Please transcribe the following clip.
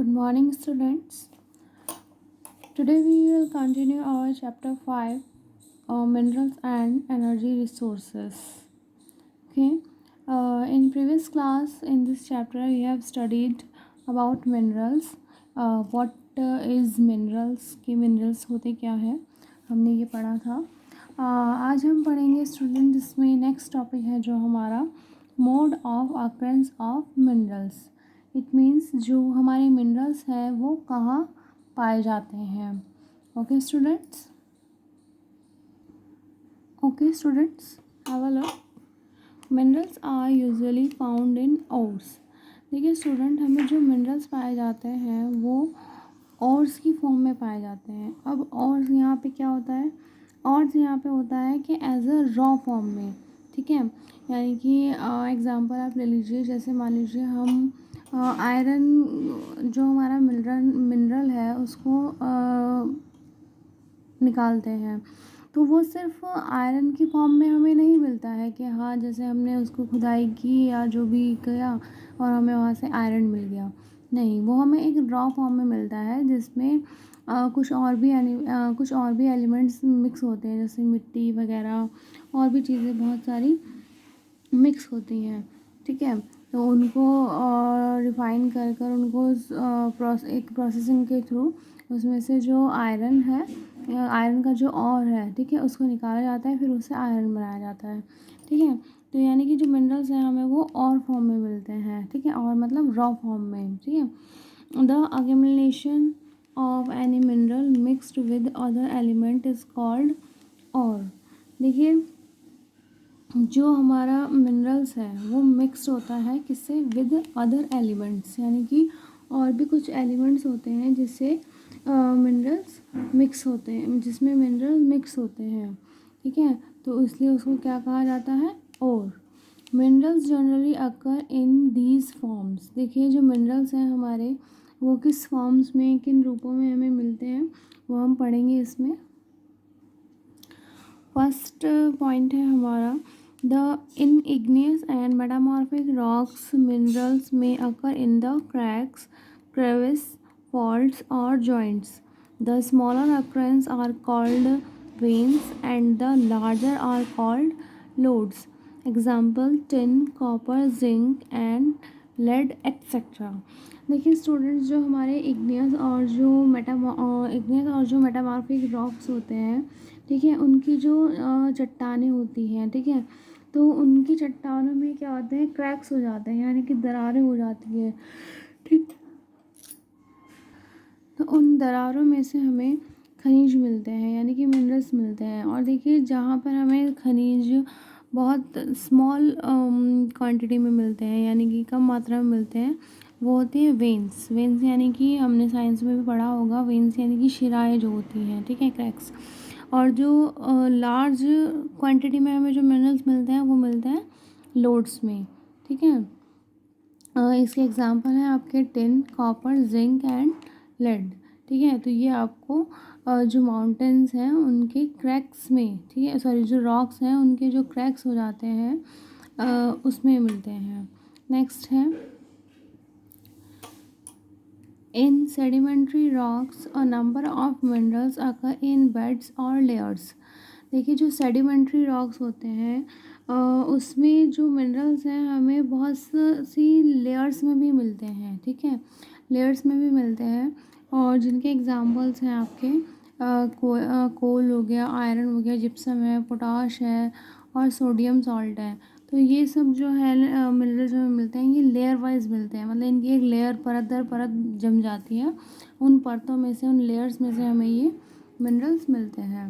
Good morning, students. Today we will continue our chapter 5, minerals and energy resources. Okay. In previous class, in this chapter, we have studied about minerals. What is minerals? कि minerals होते क्या है, हमने ये पढ़ा था. आज हम पढ़ेंगे स्टूडेंट, जिसमें नेक्स्ट टॉपिक है जो हमारा mode of occurrence of minerals. It means जो हमारे मिनरल्स हैं वो कहाँ पाए जाते हैं. Okay students, have a look. Minerals are usually found in ores. देखिए स्टूडेंट, हमें जो मिनरल्स पाए जाते हैं वो ओर्स की फॉर्म में पाए जाते हैं. अब ओर्स यहाँ पे क्या होता है, ओर्स यहाँ पे होता है कि एज अ रॉ फॉर्म में. ठीक है, यानी कि एग्जांपल आप ले लीजिए. जैसे मान लीजिए हम आयरन, जो हमारा मिनरल है उसको निकालते हैं, तो वो सिर्फ आयरन की फॉर्म में हमें नहीं मिलता है कि हाँ जैसे हमने उसको खुदाई की या जो भी किया और हमें वहाँ से आयरन मिल गया. नहीं, वो हमें एक रॉ फॉर्म में मिलता है जिसमें कुछ और भी एलिमेंट्स मिक्स होते हैं, जैसे मिट्टी वगैरह और भी चीज़ें बहुत सारी मिक्स होती हैं. ठीक है, तो उनको रिफाइन कर कर उनको एक प्रोसेसिंग के थ्रू उसमें से जो आयरन है, आयरन का जो और है, ठीक है, उसको निकाला जाता है, फिर उससे आयरन बनाया जाता है. ठीक है, तो यानी कि जो मिनरल्स हैं हमें वो और फॉर्म में मिलते हैं. ठीक है, और मतलब रॉ फॉर्म में. ठीक है, the accumulation of any mineral mixed with other element is called और. देखिए, जो हमारा मिनरल्स है वो मिक्स्ड होता है किससे, विद अदर एलिमेंट्स, यानी कि और भी कुछ एलिमेंट्स होते हैं जिससे मिनरल्स मिक्स होते हैं, जिसमें मिनरल मिक्स होते हैं. ठीक है, तो इसलिए उसको क्या कहा जाता है, और. Minerals generally occur in these forms. देखिए, जो मिनरल्स हैं हमारे वो किस फॉर्म्स में, किन रूपों में हमें मिलते हैं, वो हम पढ़ेंगे इसमें. फर्स्ट पॉइंट है हमारा, the in igneous and metamorphic rocks minerals may occur in the cracks, crevices, faults or joints. The smaller occurrences are called veins and the larger are called lodes. Example tin, copper, zinc and lead etc. देखिए students, जो हमारे igneous और जो metamorphic rocks होते हैं, ठीक है, उनकी जो चट्टानें होती हैं, ठीक है, तो उनकी चट्टानों में क्या होते हैं, क्रैक्स हो जाते हैं, यानी कि दरारें हो जाती हैं. ठीक, तो उन दरारों में से हमें खनिज मिलते हैं, यानी कि मिनरल्स मिलते हैं. और देखिए, जहाँ पर हमें खनिज बहुत स्मॉल क्वांटिटी में मिलते हैं, यानी कि कम मात्रा में मिलते हैं, वो होती है वेन्स. वेन्स यानी कि हमने साइंस में भी पढ़ा होगा, वेन्स यानी कि शिराएँ जो होती हैं, ठीक है, क्रैक्स. और जो लार्ज क्वांटिटी में हमें जो मिनरल्स मिलते हैं वो मिलते हैं लोड्स में. ठीक है, इसके एग्जांपल हैं आपके tin, copper, zinc and lead. ठीक है, तो ये आपको जो माउंटेन्स हैं उनके क्रैक्स में, ठीक है, सॉरी, जो रॉक्स हैं उनके जो क्रैक्स हो जाते हैं उसमें मिलते हैं. नेक्स्ट है, in sedimentary rocks a number of minerals occur in beds or layers. देखिए, जो सेडिमेंट्री रॉक्स होते हैं उसमें जो मिनरल्स हैं हमें बहुत सी लेयर्स में भी मिलते हैं. ठीक है, लेयर्स में भी मिलते हैं, और जिनके एग्जांपल्स हैं आपके कोल हो गया, आयरन हो गया, जिप्सम है, पोटाश है और सोडियम सॉल्ट है. तो ये सब जो है मिनरल जो मिलते हैं ये लेयर वाइज मिलते हैं, मतलब इनकी एक लेयर परत दर परत जम जाती है. उन परतों में से, उन लेयर्स में से हमें ये मिनरल्स मिलते हैं.